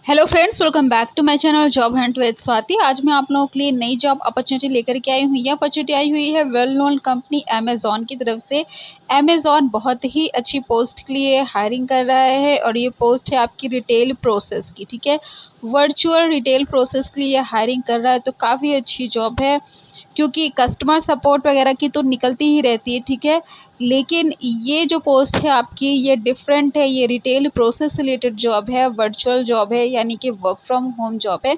Hello friends, welcome back to my channel job hunt with Swati. आज मैं आप लोगों के लिए नई जॉब अपॉर्चुनिटी लेकर के आई हूँ। यह अपॉर्चुनिटी आई हुई है वेल नोन कंपनी अमेज़ॉन की तरफ से। अमेज़ॉन बहुत ही अच्छी पोस्ट के लिए हायरिंग कर रहा है और ये पोस्ट है आपकी रिटेल प्रोसेस की। ठीक है, वर्चुअल रिटेल प्रोसेस के लिए हायरिंग कर रहा है, तो काफ़ी अच्छी जॉब है क्योंकि कस्टमर सपोर्ट वगैरह की तो निकलती ही रहती है। ठीक है, लेकिन ये जो पोस्ट है आपकी ये डिफरेंट है, ये रिटेल प्रोसेस रिलेटेड जॉब है, वर्चुअल जॉब है, यानी कि वर्क फ्रॉम होम जॉब है।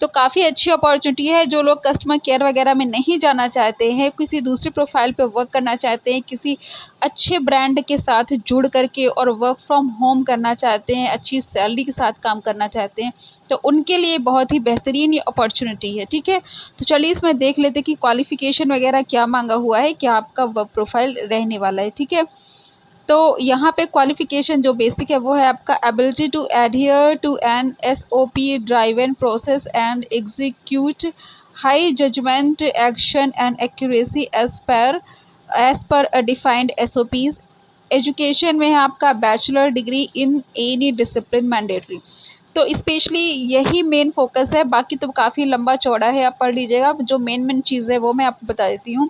तो काफ़ी अच्छी अपॉर्चुनिटी है। जो लोग कस्टमर केयर वगैरह में नहीं जाना चाहते हैं, किसी दूसरी प्रोफाइल पे वर्क करना चाहते हैं, किसी अच्छे ब्रांड के साथ जुड़ करके और वर्क फ्रॉम होम करना चाहते हैं, अच्छी सैलरी के साथ काम करना चाहते हैं, तो उनके लिए बहुत ही बेहतरीन ये अपॉर्चुनिटी है। ठीक है, तो चलिए इसमें देख लेते हैं कि क्वालिफ़िकेशन वगैरह क्या मांगा हुआ है, क्या आपका वर्क प्रोफाइल रहने वाला है। ठीक है, तो यहाँ पे क्वालिफ़िकेशन जो बेसिक है वो है आपका ability to adhere to an SOP driven process and execute high judgement action and accuracy as per defined SOPs. Education में है आपका bachelor degree in any discipline mandatory. तो स्पेशली यही मेन फोकस है, बाकी तो काफ़ी लंबा चौड़ा है, आप पढ़ लीजिएगा। जो मेन चीज़ है वो मैं आपको बता देती हूँ।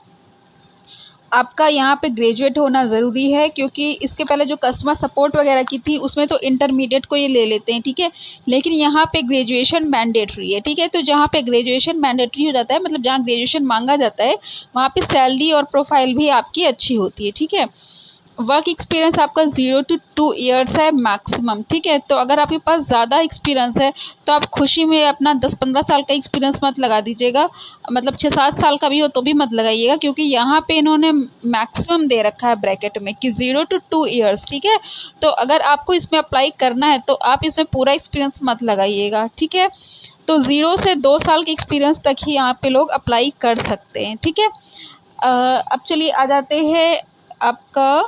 आपका यहाँ पे ग्रेजुएट होना ज़रूरी है, क्योंकि इसके पहले जो कस्टमर सपोर्ट वगैरह की थी उसमें तो इंटरमीडिएट को ये ले लेते हैं। ठीक है, लेकिन यहाँ पे ग्रेजुएशन मैंडेटरी है। ठीक है, तो जहाँ पे ग्रेजुएशन मैंडेटरी हो जाता है, मतलब जहाँ ग्रेजुएशन मांगा जाता है, वहाँ पे सैलरी और प्रोफाइल भी आपकी अच्छी होती है। ठीक है, वर्क एक्सपीरियंस आपका 0 to 2 ईयर्स है मैक्सिमम। ठीक है, तो अगर आपके पास ज़्यादा एक्सपीरियंस है तो आप खुशी में अपना 10-15 साल का एक्सपीरियंस मत लगा दीजिएगा, मतलब 6-7 साल का भी हो तो भी मत लगाइएगा, क्योंकि यहाँ पे इन्होंने मैक्सिमम दे रखा है ब्रैकेट में कि 0 to 2 ईयर्स। ठीक है, तो अगर आपको इसमें अप्लाई करना है तो आप इसमें पूरा एक्सपीरियंस मत लगाइएगा। ठीक है, तो 0 से 2 साल के एक्सपीरियंस तक ही यहाँ पे लोग अप्लाई कर सकते हैं। ठीक है, अब चलिए आ जाते हैं आपका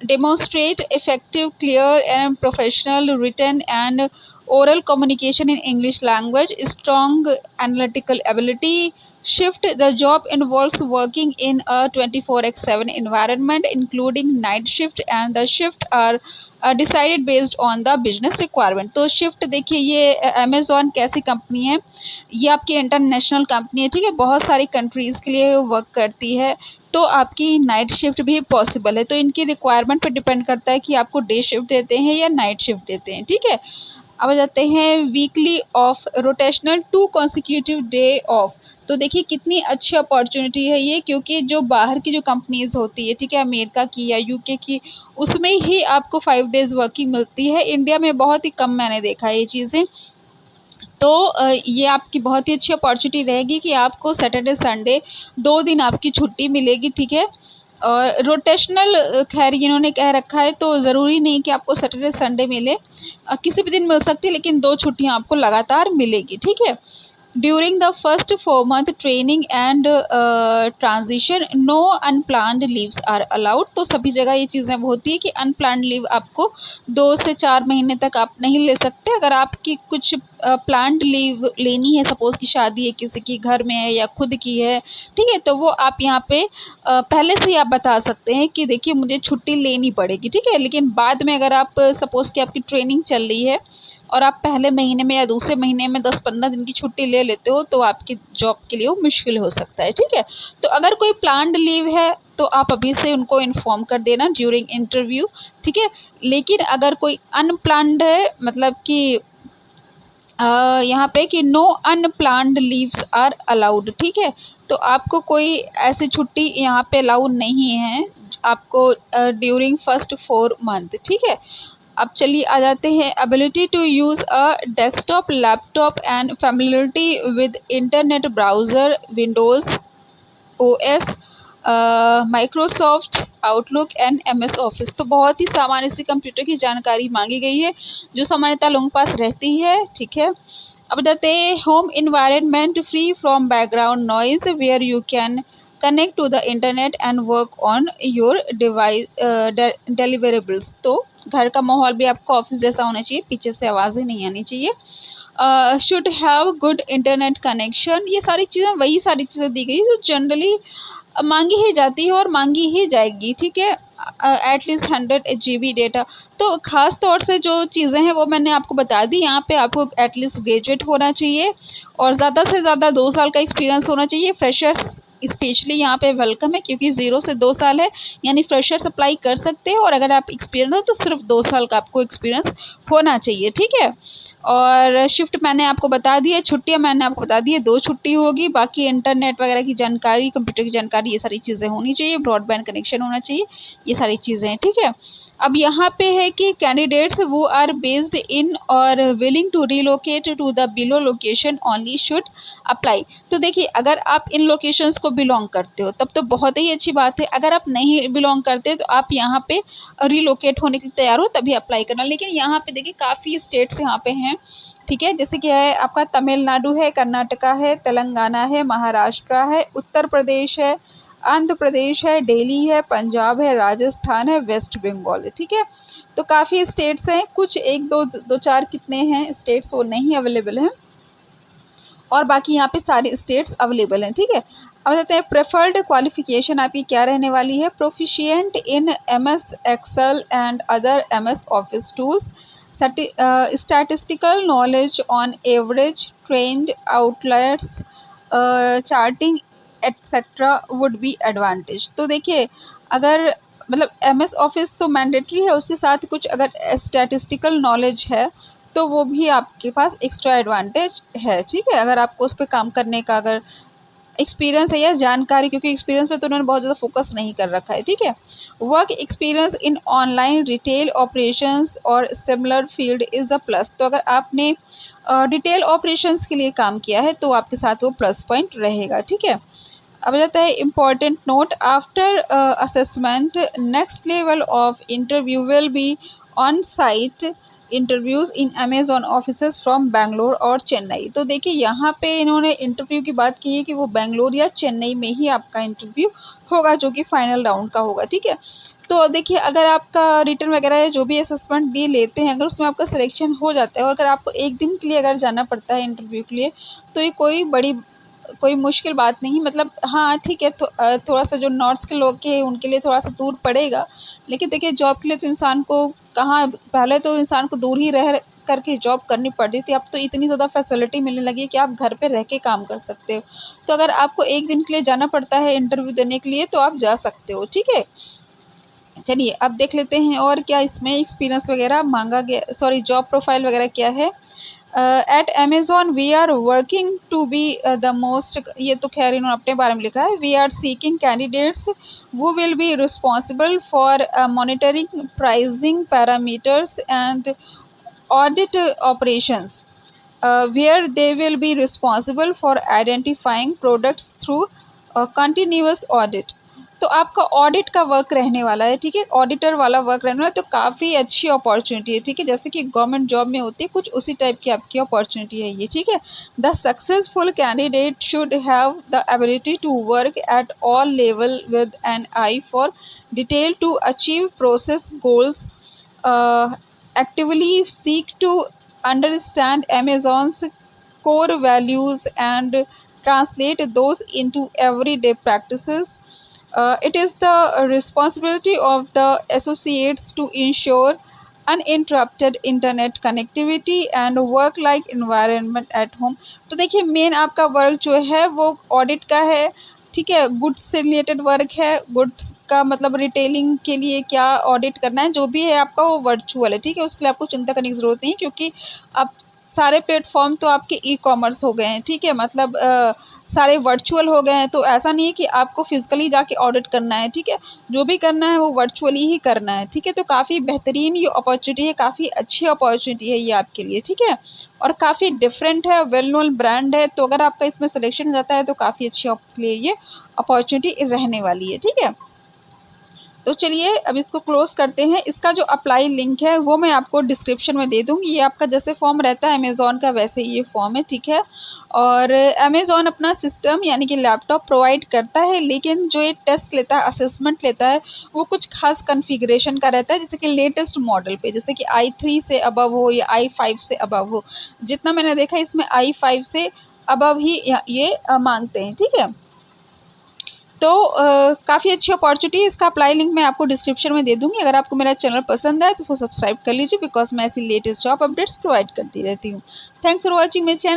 demonstrate effective, clear and professional written and oral communication in English language, strong analytical ability. Shift the job involves working in a 24/7 environment, including night shift, and the shift are decided based on the business requirement. तो shift देखिए, ये Amazon कैसी company है, ये आपकी international company है। ठीक है, बहुत सारी कंट्रीज़ के लिए वर्क करती है, तो आपकी नाइट शिफ्ट भी पॉसिबल है। तो इनकी रिक्वायरमेंट पे डिपेंड करता है कि आपको डे शिफ्ट देते हैं या नाइट शिफ्ट देते हैं। ठीक है, अब आ जाते हैं weekly off rotational 2 consecutive day of. तो देखिए कितनी अच्छी अपॉर्चुनिटी है ये, क्योंकि जो बाहर की जो कंपनीज़ होती है, ठीक है, अमेरिका की या यूके की, उसमें ही आपको 5 डेज़ वर्किंग मिलती है। इंडिया में बहुत ही कम मैंने देखा है ये चीज़ें। तो ये आपकी बहुत ही अच्छी अपॉर्चुनिटी रहेगी कि आपको सैटरडे संडे 2 दिन आपकी छुट्टी मिलेगी। ठीक है, और रोटेशनल खैर इन्होंने कह रखा है, तो ज़रूरी नहीं कि आपको सैटरडे संडे मिले, किसी भी दिन मिल सकती है, लेकिन 2 छुट्टियाँ आपको लगातार मिलेगी। ठीक है, during the first 4 month training and transition no unplanned leaves are allowed. तो सभी जगह ये चीज़ें होती है कि अनप्लान्ड लीव आपको 2 से 4 महीने तक आप नहीं ले सकते। अगर आपकी कुछ प्लान्ड लीव लेनी है, सपोज़ की शादी है किसी की घर में है या खुद की है, ठीक है, तो वो आप यहाँ पे पहले से ही आप बता सकते हैं कि देखिए मुझे छुट्टी लेनी पड़ेगी। ठीक है, लेकिन बाद में अगर आप सपोज़ कि आपकी ट्रेनिंग चल रही है और आप पहले महीने में या दूसरे महीने में 10-15 दिन की छुट्टी ले लेते हो, तो आपकी जॉब के लिए वो मुश्किल हो सकता है। ठीक है, तो अगर कोई प्लान्ड लीव है तो आप अभी से उनको इन्फॉर्म कर देना ड्यूरिंग इंटरव्यू। ठीक है, लेकिन अगर कोई अनप्लान्ड है, मतलब कि यहाँ पे कि no unplanned leaves are allowed. ठीक है, तो आपको कोई ऐसी छुट्टी यहाँ पे अलाउ नहीं है आपको ड्यूरिंग फर्स्ट 4 मंथ। ठीक है, अब चलिए आ जाते हैं ability to use a desktop, laptop and familiarity with internet browser, Windows OS, Microsoft Outlook and MS Office. तो बहुत ही सामान्य सी कंप्यूटर की जानकारी मांगी गई है, जो सामान्यतः लोगों के पास रहती है। ठीक है, अब बताते हैं home environment free from background noise where you can connect to the internet and work on your device deliverables. तो घर का माहौल भी आपको ऑफिस जैसा होना चाहिए, पीछे से आवाज़ें नहीं आनी चाहिए। Should have good internet connection. ये सारी चीज़ें, वही सारी चीज़ें दी गई जो जनरली मांगी ही जाती है और मांगी ही जाएगी, ठीक है। At least 100 GB data. तो ख़ास तौर से जो चीज़ें हैं वो मैंने आपको बता दी। यहाँ पे आपको एटलीस्ट ग्रेजुएट होना चाहिए और ज़्यादा से ज़्यादा 2 साल का एक्सपीरियंस होना चाहिए। फ्रेशर्स स्पेशली यहाँ पे वेलकम है, क्योंकि 0 से 2 साल है, यानी फ्रेशर्स अप्लाई कर सकते हैं। और अगर आप एक्सपीरियंस हो तो सिर्फ 2 साल का आपको एक्सपीरियंस होना चाहिए, ठीक है। और शिफ्ट मैंने आपको बता दी है, छुट्टियाँ मैंने आपको बता दी है, 2 छुट्टी होगी। बाकी इंटरनेट वगैरह की जानकारी, कंप्यूटर की जानकारी, ये सारी चीज़ें होनी चाहिए। ब्रॉडबैंड कनेक्शन होना चाहिए, ये सारी चीज़ें हैं, ठीक है। अब यहाँ पे है कि कैंडिडेट्स वो आर बेस्ड इन और willing to relocate to the below location only should apply. तो देखिए, अगर आप इन लोकेशंस को बिलोंग करते हो तब तो बहुत ही अच्छी बात है। अगर आप नहीं बिलोंग करते तो आप यहाँ पे रिलोकेट होने के लिए तैयार हो तभी अप्लाई करना। लेकिन यहाँ पे देखिए काफ़ी स्टेट्स यहाँ पे हैं, ठीक है। जैसे कि है आपका तमिलनाडु है, कर्नाटका है, तेलंगाना है, महाराष्ट्र है, उत्तर प्रदेश है, आंध्र प्रदेश है, दिल्ली है, पंजाब है, राजस्थान है, वेस्ट बंगाल है, ठीक है। तो काफ़ी स्टेट्स हैं, कुछ एक दो दो चार कितने हैं स्टेट्स वो नहीं अवेलेबल हैं, और बाकी यहाँ पे सारे स्टेट्स अवेलेबल हैं, ठीक है। अब कहते हैं प्रेफर्ड क्वालिफिकेशन आपकी क्या रहने वाली है। Proficient in MS Excel and other MS Office tools, statistical knowledge on average trend outliers, charting etcetera would be advantage. तो देखिए, अगर मतलब MS ऑफिस तो मैंडेटरी है, उसके साथ ही कुछ अगर स्टैटिस्टिकल नॉलेज है तो वो भी आपके पास एक्स्ट्रा एडवांटेज है, ठीक है। अगर आपको उस पर काम करने का अगर एक्सपीरियंस है या जानकारी, क्योंकि एक्सपीरियंस पे तो उन्होंने बहुत ज़्यादा फोकस नहीं कर रखा है, ठीक है। Work experience in online retail operations और similar field is a plus. तो अगर आपने रिटेल ऑपरेशंस के लिए काम किया है तो आपके साथ वो प्लस पॉइंट रहेगा, ठीक है। अब जाता है important note, after assessment next level of interview will be on site interviews in Amazon offices from Bangalore और चेन्नई। तो देखिए, यहाँ पे इन्होंने इंटरव्यू की बात की है कि वो बेंगलोर या चेन्नई में ही आपका इंटरव्यू होगा, जो कि फाइनल राउंड का होगा, ठीक है। तो देखिए, अगर आपका रिटर्न वगैरह जो भी असेसमेंट दे लेते हैं, अगर उसमें आपका सिलेक्शन हो जाता है और अगर आपको एक दिन के लिए अगर जाना पड़ता है इंटरव्यू के लिए, तो ये कोई मुश्किल बात नहीं। मतलब हाँ, ठीक है, थोड़ा सा जो नॉर्थ के लोग हैं उनके लिए थोड़ा सा दूर पड़ेगा, लेकिन देखिए जॉब के लिए तो इंसान को कहाँ, पहले तो इंसान को दूर ही रह करके जॉब करनी पड़ती थी। अब तो इतनी ज़्यादा फैसिलिटी मिलने लगी है कि आप घर पे रह के काम कर सकते हो। तो अगर आपको एक दिन के लिए जाना पड़ता है इंटरव्यू देने के लिए तो आप जा सकते हो, ठीक है। चलिए अब देख लेते हैं और क्या इसमें एक्सपीरियंस वगैरह मांगा गया, सॉरी जॉब प्रोफाइल वगैरह क्या है। At Amazon we are working to be the most, ये तो खैर इन्होंने अपने बारे में लिखा है। We are seeking candidates who will be responsible for monitoring pricing parameters and audit operations, where they will be responsible for identifying products through continuous audit। तो आपका ऑडिट का वर्क रहने वाला है, ठीक है, ऑडिटर वाला वर्क रहने वाला है। तो काफ़ी अच्छी अपॉर्चुनिटी है, ठीक है, जैसे कि गवर्नमेंट जॉब में होती है कुछ उसी टाइप की आपकी अपॉर्चुनिटी है ये, ठीक है। The successful candidate should have the ability to work at all level with an eye for detail to achieve process goals, actively seek to understand Amazon's core values and translate those into everyday practices. It is the responsibility of the associates to ensure uninterrupted internet connectivity and work like environment at home. तो देखिए, main आपका work जो है वो audit का है, ठीक है। गुड्स से रिलेटेड वर्क है, गुड्स का मतलब रिटेलिंग के लिए क्या ऑडिट करना है, जो भी है आपका वो वर्चुअल है, ठीक है। उसके लिए आपको चिंता करने की ज़रूरत नहीं है, क्योंकि अब सारे प्लेटफॉर्म तो आपके ई कॉमर्स हो गए हैं, ठीक है। मतलब सारे वर्चुअल हो गए हैं, तो ऐसा नहीं है कि आपको फिजिकली जाके ऑडिट करना है, ठीक है। जो भी करना है वो वर्चुअली ही करना है, ठीक है। तो काफ़ी बेहतरीन ये अपॉर्चुनिटी है, काफ़ी अच्छी अपॉर्चुनिटी है ये आपके लिए, ठीक है। और काफ़ी डिफरेंट है, वेल नोन ब्रांड है। तो अगर आपका इसमें सिलेक्शन हो जाता है तो काफ़ी अच्छी आपके लिए ये अपॉर्चुनिटी रहने वाली है, ठीक है। तो चलिए अब इसको क्लोज़ करते हैं। इसका जो अप्लाई लिंक है वो मैं आपको डिस्क्रिप्शन में दे दूँगी। ये आपका जैसे फॉर्म रहता है अमेज़ॉन का वैसे ही ये फॉर्म है, ठीक है। और अमेज़ॉन अपना सिस्टम यानी कि लैपटॉप प्रोवाइड करता है, लेकिन जो ये टेस्ट लेता है, असेसमेंट लेता है, वो कुछ खास कॉन्फ़िगरेशन का रहता है, जैसे कि लेटेस्ट मॉडल पे, जैसे कि i3 से अबव हो या i5 से अबव हो। जितना मैंने देखा इसमें i5 से अबव ही ये माँगते हैं, ठीक है। तो काफ़ी अच्छी अपॉर्चुनिटी है। इसका अप्लाई लिंक मैं आपको डिस्क्रिप्शन में दे दूँगी। अगर आपको मेरा चैनल पसंद आए तो उसको सब्सक्राइब कर लीजिए, बिकॉज़ मैं ऐसी लेटेस्ट जॉब अपडेट्स प्रोवाइड करती रहती हूँ। Thanks for watching my channel.